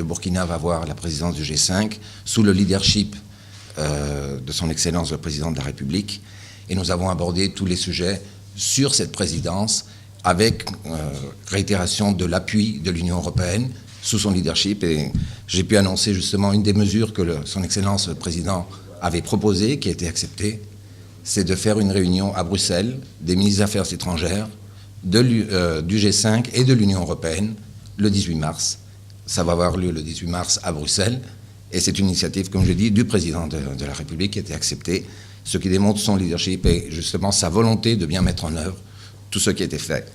le Burkina va avoir la présidence du G5 sous le leadership de son Excellence le Président de la République. Et nous avons abordé tous les sujets sur cette présidence avec réitération de l'appui de l'Union européenne sous son leadership. Et j'ai pu annoncer justement une des mesures que son Excellence le Président avait proposées, qui a été acceptée, c'est de faire une réunion à Bruxelles des ministres des Affaires étrangères du G5 et de l'Union européenne le 18 mars. Ça va avoir lieu le 18 mars à Bruxelles. Et c'est une initiative, comme je dis, du Président de la République qui a été acceptée, ce qui démontre son leadership et justement sa volonté de bien mettre en œuvre tout ce qui a été fait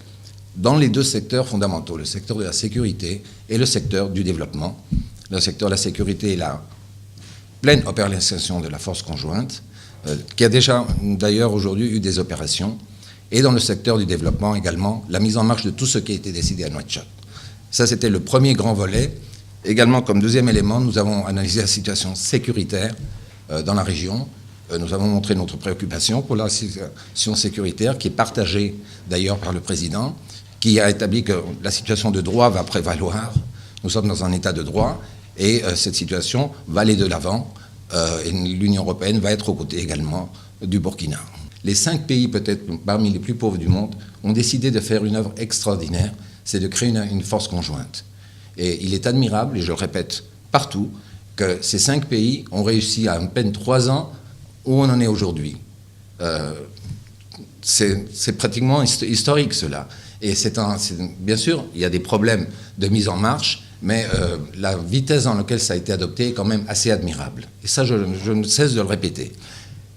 dans les deux secteurs fondamentaux, le secteur de la sécurité et le secteur du développement. Le secteur de la sécurité est la pleine opérationnalisation de la force conjointe, qui a déjà d'ailleurs aujourd'hui eu des opérations, et dans le secteur du développement également, la mise en marche de tout ce qui a été décidé à Nouakchott. Ça, c'était le premier grand volet. Également, comme deuxième élément, nous avons analysé la situation sécuritaire dans la région. Nous avons montré notre préoccupation pour la situation sécuritaire, qui est partagée d'ailleurs par le Président, qui a établi que la situation de droit va prévaloir. Nous sommes dans un état de droit et cette situation va aller de l'avant. Et l'Union européenne va être aux côtés également du Burkina. Les 5 pays, peut-être parmi les plus pauvres du monde, ont décidé de faire une œuvre extraordinaire, c'est de créer une force conjointe. Et il est admirable, et je le répète partout, que ces 5 pays ont réussi à peine 3 ans où on en est aujourd'hui. C'est pratiquement historique, cela. Et bien sûr, il y a des problèmes de mise en marche, mais la vitesse dans laquelle ça a été adopté est quand même assez admirable. Et ça, je ne cesse de le répéter.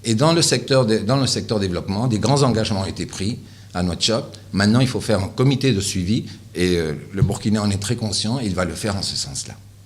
Et dans le secteur développement, des grands engagements ont été pris à Nouakchott. Maintenant, il faut faire un comité de suivi, et le Burkina en est très conscient, et il va le faire en ce sens-là.